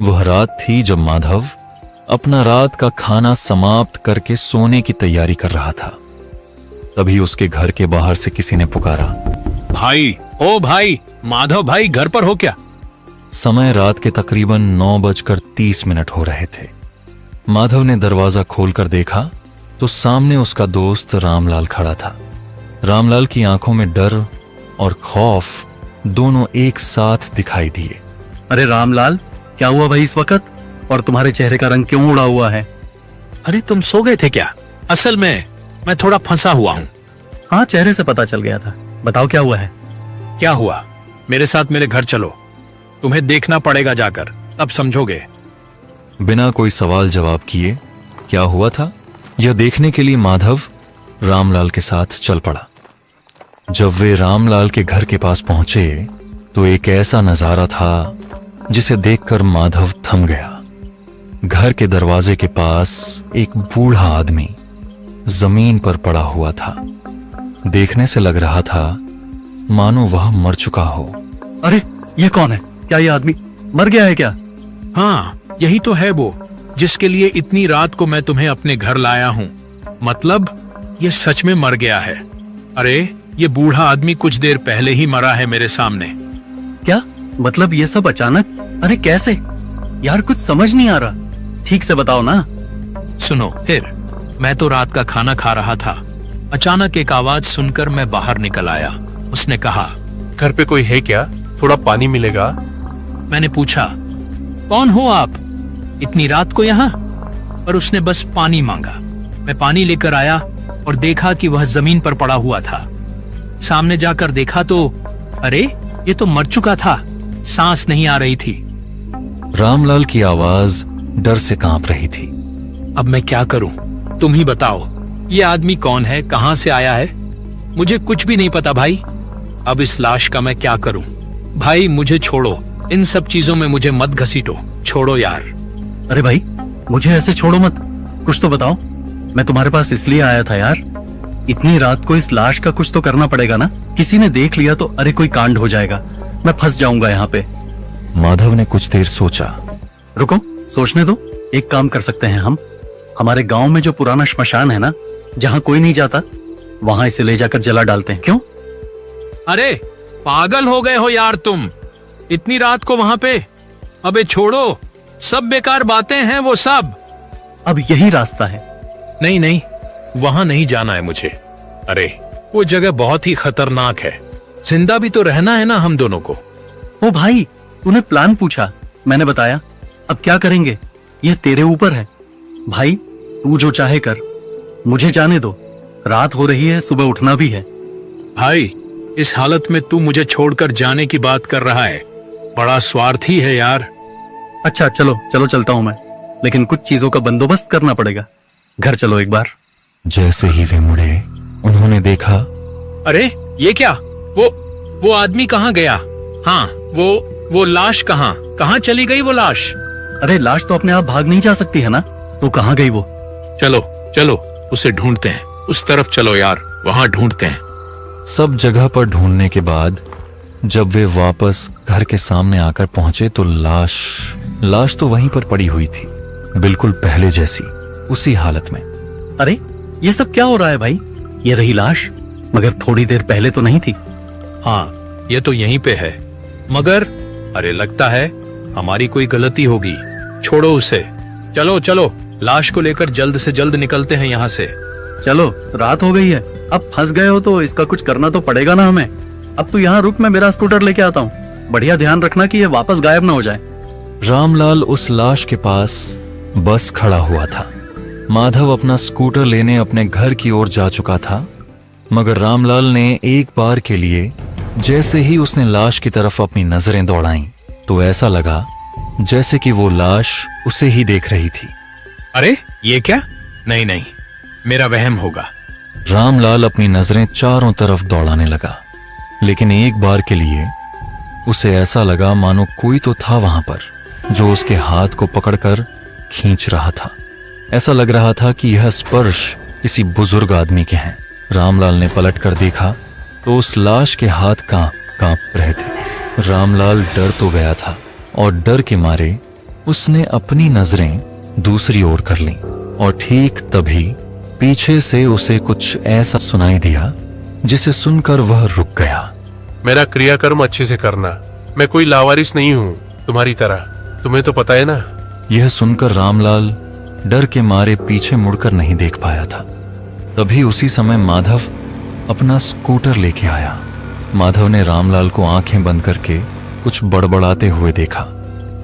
वह रात थी जब माधव अपना रात का खाना समाप्त करके सोने की तैयारी कर रहा था। तभी उसके घर के बाहर से किसी ने पुकारा, भाई, ओ भाई, माधव भाई घर पर हो क्या? समय रात के तकरीबन 9:30 हो रहे थे। माधव ने दरवाजा खोलकर देखा तो सामने उसका दोस्त रामलाल खड़ा था। रामलाल की आंखों में डर और खौफ दोनों एक साथ दिखाई दिए। अरे रामलाल, क्या हुआ भाई इस वक्त? और तुम्हारे चेहरे का रंग क्यों उड़ा हुआ है? अरे तुम सो गए थे क्या? असल में मैं थोड़ा फंसा हुआ हूँ। हाँ, चेहरे से पता चल गया था। बताओ क्या हुआ है? क्या हुआ? मेरे साथ मेरे घर चलो, तुम्हें देखना पड़ेगा जाकर, तब समझोगे। बिना कोई सवाल जवाब किए क्या हुआ था यह देखने के लिए माधव रामलाल के साथ चल पड़ा। जब वे रामलाल के घर के पास पहुंचे तो एक ऐसा नजारा था जिसे देखकर माधव थम गया। घर के दरवाजे के पास एक बूढ़ा आदमी जमीन पर पड़ा हुआ था। देखने से लग रहा था मानो वह मर चुका हो। अरे ये कौन है? क्या ये आदमी मर गया है क्या? हाँ, यही तो है वो जिसके लिए इतनी रात को मैं तुम्हें अपने घर लाया हूँ। मतलब ये सच में मर गया है। अरे ये बूढ़ा आदमी कुछ देर पहले ही मरा है मेरे सामने। क्या मतलब ये सब अचानक? अरे कैसे यार, कुछ समझ नहीं आ रहा। ठीक से बताओ ना। सुनो फिर, मैं तो रात का खाना खा रहा था। अचानक एक आवाज सुनकर मैं बाहर निकल आया। उसने कहा, घर पे कोई है क्या? थोड़ा पानी मिलेगा? मैंने पूछा, कौन हो आप इतनी रात को यहाँ? पर उसने बस पानी मांगा। मैं पानी लेकर आया और देखा कि वह जमीन पर पड़ा हुआ था। सामने जाकर देखा तो अरे ये तो मर चुका था, सांस नहीं आ रही थी। रामलाल की आवाज डर से कांप रही थी। अब मैं क्या करूं? तुम ही बताओ, ये आदमी कौन है, कहां से आया है? मुझे कुछ भी नहीं पता भाई। अब इस लाश का मैं क्या करूं? भाई मुझे छोड़ो, इन सब चीजों में मुझे मत घसीटो, छोड़ो यार। अरे भाई, मुझे ऐसे छोड़ो मत, कुछ तो बताओ। मैं तुम्हारे पास इसलिए आया था यार, इतनी रात को इस लाश का कुछ तो करना पड़ेगा ना। किसी ने देख लिया तो अरे कोई कांड हो जाएगा, मैं फंस जाऊंगा यहाँ पे। माधव ने कुछ देर सोचा। रुको, सोचने दो। एक काम कर सकते हैं हम। हमारे गांव में जो पुराना श्मशान है ना, जहाँ कोई नहीं जाता, वहां इसे ले जाकर जला डालते हैं। क्यों? अरे पागल हो गए हो यार तुम, इतनी रात को वहां पे? अबे छोड़ो, सब बेकार बातें हैं वो सब। अब यही रास्ता है। नहीं नहीं, वहां नहीं जाना है मुझे। अरे वो जगह बहुत ही खतरनाक है, जिंदा भी तो रहना है ना हम दोनों को। ओ भाई, तूने प्लान पूछा, मैंने बताया। अब क्या करेंगे ये तेरे ऊपर है भाई। तू जो चाहे कर, मुझे जाने दो। रात हो रही है, सुबह उठना भी है। भाई इस हालत में तू मुझे छोड़कर जाने की बात कर रहा है, बड़ा स्वार्थी है यार। अच्छा चलो चलो, चलता हूं मैं, लेकिन कुछ चीजों का बंदोबस्त करना पड़ेगा। घर चलो एक बार। जैसे ही वे मुड़े उन्होंने देखा, अरे ये क्या? वो आदमी कहाँ गया? हाँ, वो लाश कहाँ चली गई वो लाश? अरे लाश तो अपने आप भाग नहीं जा सकती है ना, तो कहाँ गई वो? चलो चलो उसे ढूंढते हैं, उस तरफ चलो यार, वहां ढूंढते हैं। सब जगह पर ढूंढने के बाद जब वे वापस घर के सामने आकर पहुंचे तो लाश तो वहीं पर पड़ी हुई थी, बिल्कुल पहले जैसी, उसी हालत में। अरे ये सब क्या हो रहा है भाई? ये रही लाश, मगर थोड़ी देर पहले तो नहीं थी। हाँ, ये तो यहीं पे है, मगर अरे लगता है हमारी कोई गलती होगी। छोड़ो उसे, चलो चलो लाश को लेकर जल्द से जल्द निकलते हैं यहाँ से। चलो, रात हो गई है, अब फंस गए हो तो इसका कुछ करना तो पड़ेगा ना हमें। अब तू यहाँ रुक, मैं मेरा स्कूटर लेके आता हूँ। बढ़िया ध्यान रखना कि ये वापस गायब ना हो जाए। रामलाल उस लाश के पास बस खड़ा हुआ था। माधव अपना स्कूटर लेने अपने घर की ओर जा चुका था, मगर रामलाल ने एक बार के लिए जैसे ही उसने लाश की तरफ अपनी नजरें दौड़ाईं तो ऐसा लगा जैसे कि वो लाश उसे ही देख रही थी। अरे ये क्या? नहीं नहीं, मेरा वहम होगा। रामलाल अपनी नजरें चारों तरफ दौड़ाने लगा, लेकिन एक बार के लिए उसे ऐसा लगा मानो कोई तो था वहां पर जो उसके हाथ को पकड़कर खींच रहा था। ऐसा लग रहा था कि यह स्पर्श किसी बुजुर्ग आदमी के हैं। रामलाल ने पलट कर देखा तो उस लाश के हाथ कांप रहे थे। रामलाल डर तो गया था और डर के मारे उसने अपनी नजरें दूसरी ओर कर लीं और ठीक तभी पीछे से उसे कुछ ऐसा सुनाई दिया जिसे सुनकर वह रुक गया। मेरा क्रियाकर्म अच्छे से करना। मैं कोई लावारिस नहीं हूँ तुम्हारी तरह, तुम्हें तो पता है ना। यह सुनकर रामलाल डर के मारे पीछे मुड़कर नहीं देख पाया था। तभी उसी समय माधव अपना स्कूटर लेके आया। माधव ने रामलाल को आंखें बंद करके कुछ बड़बड़ाते हुए देखा।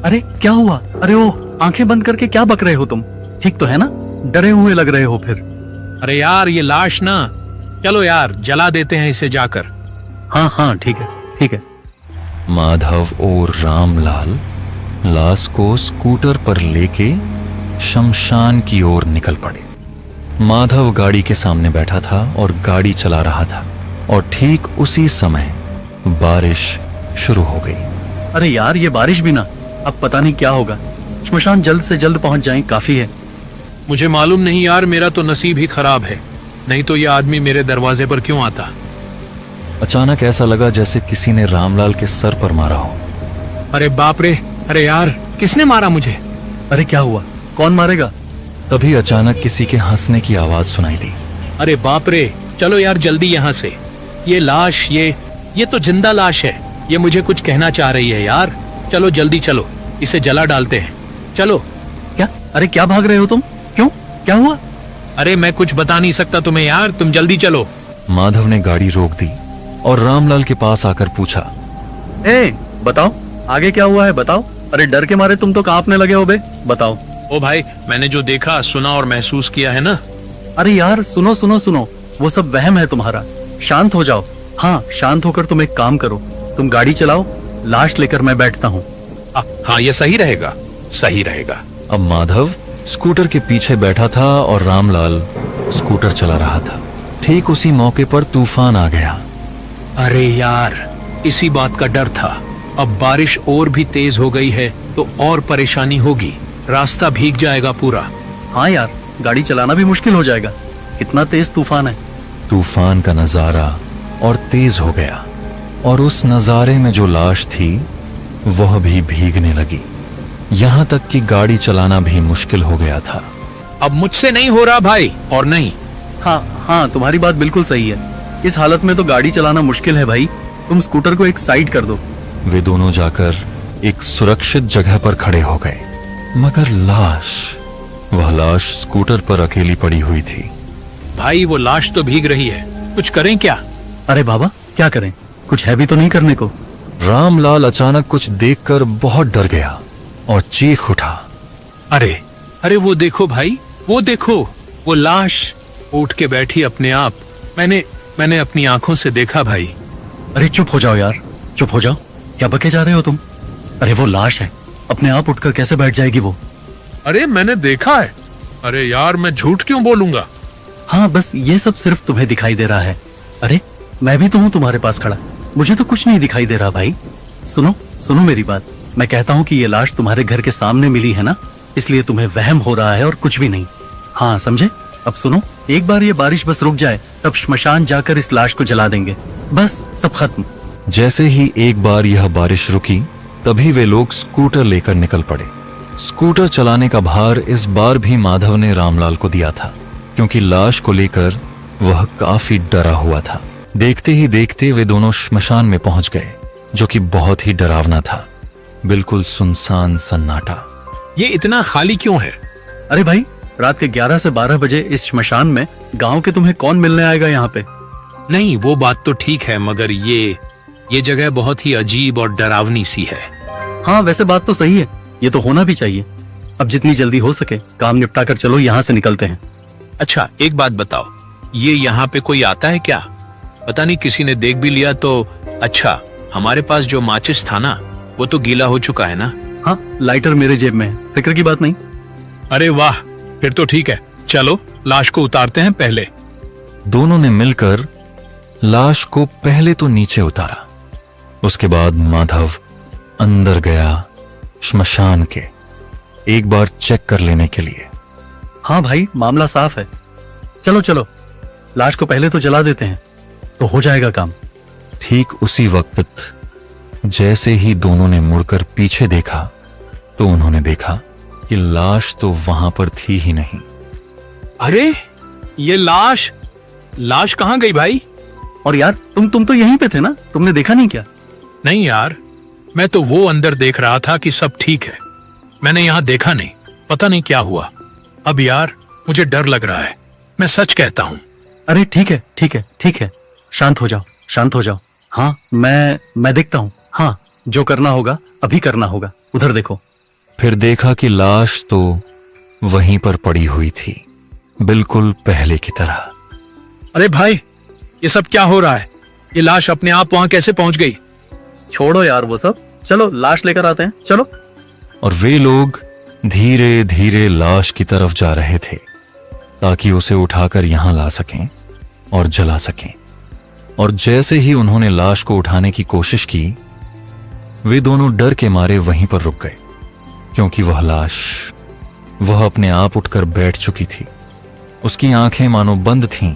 अरे क्या हुआ? अरे ओ, आंखें बंद करके क्या बक रहे हो तुम? ठीक तो है ना? डरे हुए लग रहे हो फिर। अरे यार ये लाश ना, चलो यार जला देते हैं इसे जाकर। हाँ हाँ ठीक है ठीक है। माधव और रामलाल लाश को स्कूटर पर लेके शमशान की ओर निकल पड़े। माधव गाड़ी के सामने बैठा था और गाड़ी चला रहा था और ठीक उसी समय बारिश शुरू हो गई। अरे यार ये बारिश भी ना, अब पता नहीं क्या होगा। श्मशान जल्द से जल्द पहुंच जाएं, काफी है। मुझे मालूम नहीं यार, मेरा तो नसीब ही खराब है, नहीं तो ये आदमी मेरे दरवाजे पर क्यों आता। अचानक ऐसा लगा जैसे किसी ने रामलाल के सर पर मारा हो। अरे बाप रे, अरे यार किसने मारा मुझे? अरे क्या हुआ? कौन मारेगा? तभी अचानक किसी के हंसने की आवाज सुनाई दी। अरे बाप रे, चलो यार जल्दी यहाँ से। ये लाश, ये तो जिंदा लाश है। ये मुझे कुछ कहना चाह रही है यार। चलो जल्दी चलो, इसे जला डालते हैं, चलो। क्या? अरे क्या भाग रहे हो तुम? क्यों? क्या हुआ? अरे मैं कुछ बता नहीं सकता तुम्हें यार, तुम जल्दी चलो। माधव ने गाड़ी रोक दी और रामलाल के पास आकर पूछा, ए, बताओ आगे क्या हुआ है, बताओ। अरे डर के मारे तुम तो कांपने लगे हो बे, बताओ। ओ भाई, मैंने जो देखा, सुना और महसूस किया है ना। अरे यार सुनो सुनो सुनो, वो सब वहम है तुम्हारा। शांत हो जाओ। हाँ शांत होकर तुम एक काम करो, तुम गाड़ी चलाओ, लाश लेकर मैं बैठता हूँ। हाँ ये सही रहेगा, सही रहेगा। अब माधव स्कूटर के पीछे बैठा था और रामलाल स्कूटर चला रहा था। ठीक उसी मौके पर तूफान आ गया। अरे यार, इसी बात का डर था। अब बारिश और भी तेज हो गई है तो और परेशानी होगी, रास्ता भीग जाएगा पूरा। हाँ यार, गाड़ी चलाना भी मुश्किल हो जाएगा, कितना तेज तूफान है। तूफान का नजारा और तेज हो गया और उस नजारे में जो लाश थी वह भी भीगने लगी। यहाँ तक कि गाड़ी चलाना भी मुश्किल हो गया था। अब मुझसे नहीं हो रहा भाई, और नहीं। हाँ हाँ तुम्हारी बात बिल्कुल सही है। इस हालत में तो गाड़ी चलाना मुश्किल है भाई। तुम स्कूटर को एक साइड कर दो। वे दोनों जाकर एक सुरक्षित जगह पर खड़े हो गए, मगर वह लाश स्कूटर पर अकेली पड़ी हुई थी। भाई वो लाश तो भीग रही है, कुछ करें क्या? अरे बाबा क्या करें, कुछ है भी तो नहीं करने को। रामलाल अचानक कुछ देखकर बहुत डर गया और चीख उठा। अरे अरे वो देखो भाई, वो देखो, वो लाश उठ के बैठी अपने आप। मैंने अपनी आंखों से देखा भाई। अरे चुप हो जाओ यार, चुप हो जाओ, क्या बके जा रहे हो तुम? अरे वो लाश है, अपने आप उठकर कैसे बैठ जाएगी वो? अरे मैंने देखा है। अरे यार मैं झूठ क्यों बोलूंगा? हाँ बस ये सब सिर्फ तुम्हें दिखाई दे रहा है। अरे मैं भी तो हूँ तुम्हारे पास खड़ा, मुझे तो कुछ नहीं दिखाई दे रहा भाई। सुनो सुनो मेरी बात, मैं कहता हूँ कि ये लाश तुम्हारे घर के सामने मिली है ना, इसलिए तुम्हें वहम हो रहा है और कुछ भी नहीं। हाँ समझे? अब सुनो, एक बार ये बारिश बस रुक जाए, तब श्मशान जाकर इस लाश को जला देंगे, बस सब खत्म। जैसे ही एक बार यह बारिश रुकी, तभी वे लोग स्कूटर लेकर निकल पड़े। स्कूटर चलाने का भार इस बार भी माधव ने रामलाल को दिया था, क्योंकि लाश को लेकर वह काफी डरा हुआ था। देखते ही देखते वे दोनों श्मशान में पहुंच गए, जो कि बहुत ही डरावना था। बिल्कुल सुनसान सन्नाटा। ये इतना खाली क्यों है? अरे भाई, रात के 11 से 12 बजे इस श्मशान में गांव के तुम्हें कौन मिलने आएगा यहाँ पे? नहीं वो बात तो ठीक है, मगर ये जगह बहुत ही अजीब और डरावनी सी है। हाँ वैसे बात तो सही है, ये तो होना भी चाहिए। अब जितनी जल्दी हो सके काम निपटा कर चलो, यहाँ से निकलते हैं। अच्छा एक बात बताओ, ये यहाँ पे कोई आता है क्या? पता नहीं किसी ने देख भी लिया तो। अच्छा हमारे पास जो माचिस था ना, वो तो गीला हो चुका है ना? हाँ लाइटर मेरे जेब में है, फिक्र की बात नहीं। अरे वाह, फिर तो ठीक है, चलो लाश को उतारते हैं पहले। दोनों ने मिलकर लाश को पहले तो नीचे उतारा, उसके बाद माधव अंदर गया श्मशान के, एक बार चेक कर लेने के लिए। हाँ भाई मामला साफ है, चलो चलो लाश को पहले तो जला देते हैं, तो हो जाएगा काम। ठीक उसी वक्त जैसे ही दोनों ने मुड़कर पीछे देखा, तो उन्होंने देखा कि लाश तो वहां पर थी ही नहीं। अरे ये लाश कहाँ गई भाई? और यार तुम तो यहीं पे थे ना, तुमने देखा नहीं क्या? नहीं यार, मैं तो वो अंदर देख रहा था कि सब ठीक है। मैंने यहाँ देखा नहीं, पता नहीं क्या हुआ। अब यार मुझे डर लग रहा है, मैं सच कहता हूँ। अरे ठीक है ठीक है ठीक है, शांत हो जाओ शांत हो जाओ। हाँ मैं देखता हूँ। हाँ जो करना होगा अभी करना होगा। उधर देखो। फिर देखा कि लाश तो वहीं पर पड़ी हुई थी, बिल्कुल पहले की तरह। अरे भाई, ये सब क्या हो रहा है? ये लाश अपने आप वहां कैसे पहुंच गई? छोड़ो यार वो सब, चलो लाश लेकर आते हैं, चलो। और वे लोग धीरे धीरे लाश की तरफ जा रहे थे ताकि उसे उठाकर यहां ला सकें और जला सकें। और जैसे ही उन्होंने लाश को उठाने की कोशिश की, वे दोनों डर के मारे वहीं पर रुक गए, क्योंकि वह अपने आप उठकर बैठ चुकी थी। उसकी आंखें मानो बंद थीं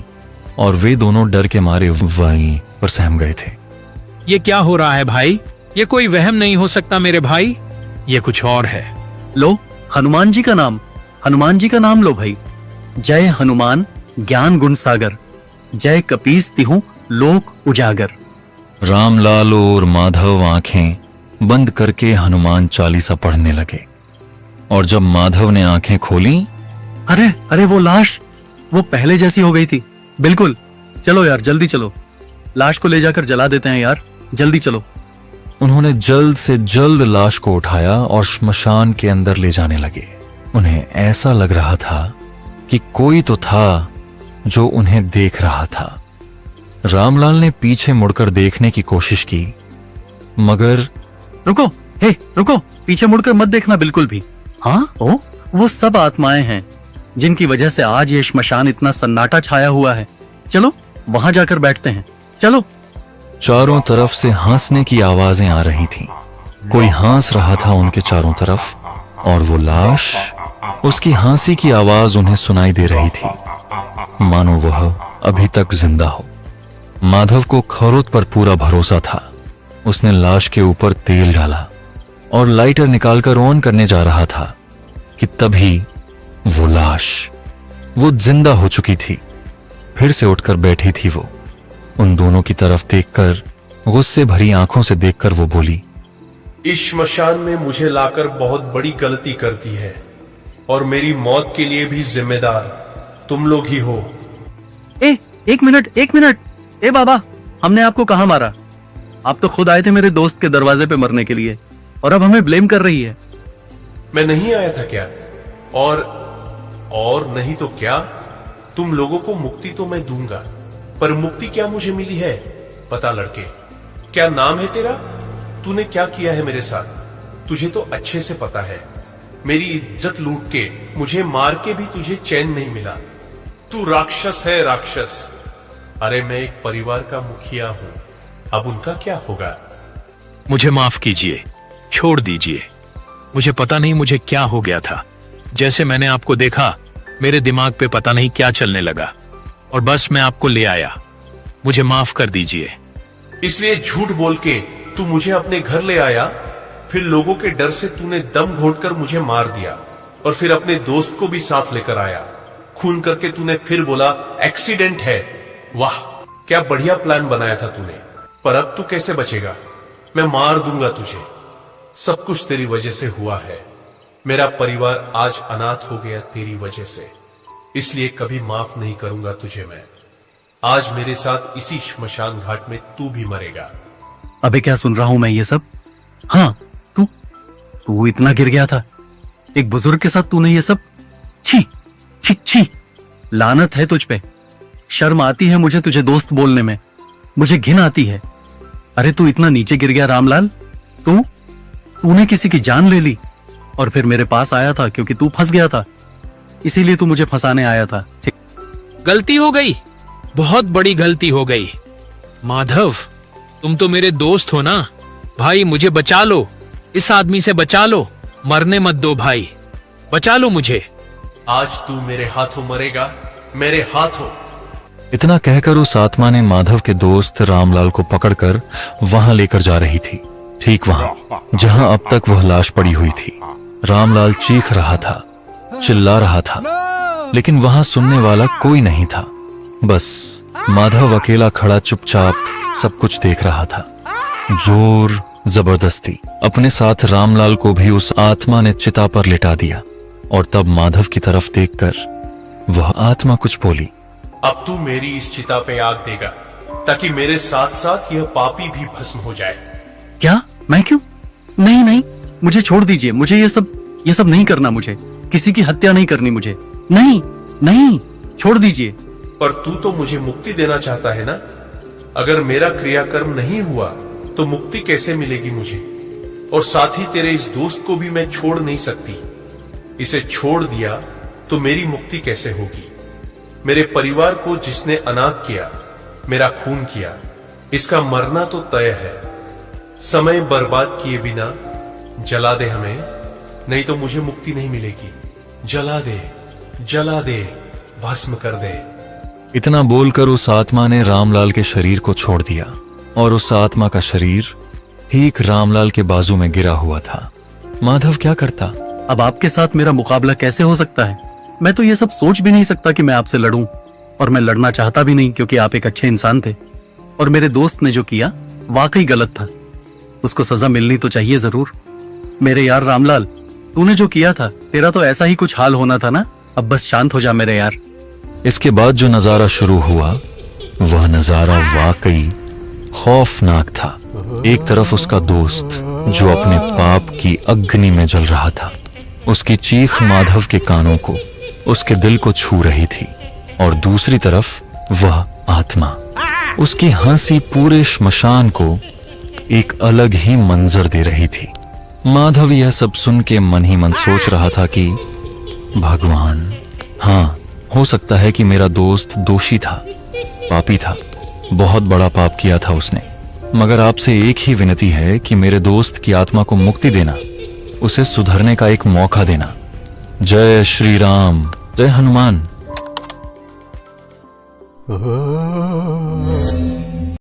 और वे दोनों डर के मारे वहीं पर सहम गए थे। ये क्या हो रहा है भाई? ये कोई वहम नहीं हो सकता मेरे भाई, ये कुछ और है। लो हनुमान जी का नाम लो भाई। जय हनुमान ज्ञान गुण सागर, जय कपीस तिहु लोक उजागर। रामलाल और माधव आंखें बंद करके हनुमान चालीसा पढ़ने लगे। और जब माधव ने आंखें खोली, अरे वो लाश वो पहले जैसी हो गई थी बिल्कुल। चलो यार जल्दी चलो, लाश को ले जाकर जला देते हैं यार, जल्दी चलो। उन्होंने जल्द से जल्द लाश को उठाया और श्मशान के अंदर ले जाने लगे। उन्हें ऐसा लग रहा था कि कोई तो था जो उन्हें देख रहा था। रामलाल ने पीछे मुड़कर देखने की कोशिश की, मगर रुको, पीछे मुड़कर मत देखना बिल्कुल भी। हाँ वो सब आत्माएं हैं जिनकी वजह से आज ये श्मशान इतना सन्नाटा छाया हुआ है। चलो वहां जाकर बैठते हैं, चलो। चारों तरफ से हंसने की आवाजें आ रही थीं। कोई हंस रहा था उनके चारों तरफ, और वो लाश, उसकी हंसी की आवाज उन्हें सुनाई दे रही थी, मानो वह अभी तक जिंदा हो। माधव को खरोत पर पूरा भरोसा था। उसने लाश के ऊपर तेल डाला और लाइटर निकालकर ऑन करने जा रहा था कि तभी वो लाश, वो जिंदा हो चुकी थी, फिर से उठकर बैठी थी। वो उन दोनों की तरफ देखकर, गुस्से भरी आंखों से देखकर वो बोली, इस श्मशान में मुझे लाकर बहुत बड़ी गलती कर दी है, और मेरी मौत के लिए भी जिम्मेदार तुम लोग ही हो। एक मिनट। ए बाबा, हमने आपको कहां मारा? आप तो खुद आए थे मेरे दोस्त के दरवाजे पे मरने के लिए, और अब हमें ब्लेम कर रही है। मैं नहीं आया था क्या? और नहीं तो क्या? तुम लोगों को मुक्ति तो मैं दूंगा, पर मुक्ति क्या मुझे मिली है? बता लड़के, क्या नाम है तेरा? तूने क्या किया है मेरे साथ? तुझे तो अच्छे से पता है, मेरी इज्जत लूट के, मुझे मार के भी तुझे चैन नहीं मिला। तू राक्षस है, राक्षस। अरे मैं एक परिवार का मुखिया हूं, अब उनका क्या होगा? मुझे माफ कीजिए, छोड़ दीजिए। मुझे पता नहीं मुझे क्या हो गया था। जैसे मैंने आपको देखा, मेरे दिमाग पे पता नहीं क्या चलने लगा, और बस मैं आपको ले आया। मुझे माफ कर दीजिए। इसलिए झूठ बोल के तू मुझे अपने घर ले आया, फिर लोगों के डर से तूने दम घोटकर मुझे मार दिया, और फिर अपने दोस्त को भी साथ लेकर आया। खून करके तूने फिर बोला एक्सीडेंट है। वाह, क्या बढ़िया प्लान बनाया था तूने। पर अब तू कैसे बचेगा? मैं मार दूंगा तुझे। सब कुछ तेरी वजह से हुआ है। मेरा परिवार आज अनाथ हो गया तेरी वजह से, इसलिए कभी माफ नहीं करूंगा तुझे मैं। आज मेरे साथ इसी श्मशान घाट में तू भी मरेगा। अबे क्या सुन रहा हूं मैं ये सब? हाँ, तू इतना गिर गया था एक बुजुर्ग के साथ, तूने ये सब? छी, लानत है तुझ पे। शर्म आती है मुझे तुझे दोस्त बोलने में, मुझे घिन आती है। अरे तू इतना नीचे गिर गया रामलाल? तूने किसी की जान ले ली, और फिर मेरे पास आया था क्योंकि तू फंस गया था, इसीलिए तू मुझे फंसाने आया था। गलती हो गई, बहुत बड़ी गलती हो गई। माधव, तुम तो मेरे दोस्त हो ना भाई, मुझे बचा लो, इस आदमी से बचा लो, मरने मत दो भाई, बचा लो मुझे। आज तू मेरे हाथों मरेगा, मेरे हाथों। इतना कहकर उस आत्मा ने माधव के दोस्त रामलाल को पकड़कर वहां लेकर जा रही थी, ठीक वहां जहां अब तक वह लाश पड़ी हुई थी। रामलाल चीख रहा था, चिल्ला रहा था, लेकिन वहां सुनने वाला कोई नहीं था। बस माधव अकेला खड़ा चुपचाप सब कुछ देख रहा था। जोर जबरदस्ती अपने साथ रामलाल को भी उस आत्मा ने चिता पर लिटा दिया। और तब माधव की तरफ देखकर वह आत्मा कुछ बोली, अब तू मेरी इस चिता पे आग देगा ताकि मेरे साथ साथ यह पापी भी भस्म हो जाए। क्या? मैं क्यों? नहीं नहीं, मुझे छोड़ दीजिए। मुझे ये सब नहीं करना। मुझे किसी की हत्या नहीं करनी। मुझे नहीं नहीं, छोड़ दीजिए। पर तू तो मुझे मुक्ति देना चाहता है ना? अगर मेरा क्रियाकर्म नहीं हुआ तो मुक्ति कैसे मिलेगी मुझे? और साथ ही तेरे इस दोस्त को भी मैं छोड़ नहीं सकती। इसे छोड़ दिया तो मेरी मुक्ति कैसे होगी? मेरे परिवार को जिसने अनाथ किया, मेरा खून किया, इसका मरना तो तय है। समय बर्बाद किए बिना जला दे हमें, नहीं तो मुझे मुक्ति नहीं मिलेगी। जला दे, जला दे, भस्म कर दे। इतना बोलकर उस आत्मा ने रामलाल के शरीर को छोड़ दिया और उस आत्मा का शरीर ठीक रामलाल के बाजू में गिरा हुआ था। माधव क्या करता? अब आपके साथ मेरा मुकाबला कैसे हो सकता है? मैं तो ये सब सोच भी नहीं सकता कि मैं आपसे लड़ूं, और मैं लड़ना चाहता भी नहीं, क्योंकि आप एक अच्छे इंसान थे। और मेरे दोस्त ने जो किया वाकई गलत था। उसको सजा मिलनी तो चाहिए जरूर। मेरे यार रामलाल, तूने जो किया था, तेरा तो ऐसा ही कुछ हाल होना था ना। अब बस शांत हो जा मेरे यार। इसके बाद जो नजारा शुरू हुआ वह नजारा वाकई खौफनाक था। एक तरफ उसका दोस्त जो अपने पाप की अग्नि में जल रहा था, उसकी चीख माधव के कानों को, उसके दिल को छू रही थी। और दूसरी तरफ वह आत्मा, उसकी हंसी पूरे श्मशान को एक अलग ही मंजर दे रही थी। माधव यह सब सुन के मन ही मन सोच रहा था कि भगवान, हाँ, हो सकता है कि मेरा दोस्त दोषी था, पापी था, बहुत बड़ा पाप किया था उसने, मगर आपसे एक ही विनती है कि मेरे दोस्त की आत्मा को मुक्ति देना, उसे सुधरने का एक मौका देना। जय श्री राम, जय हनुमान।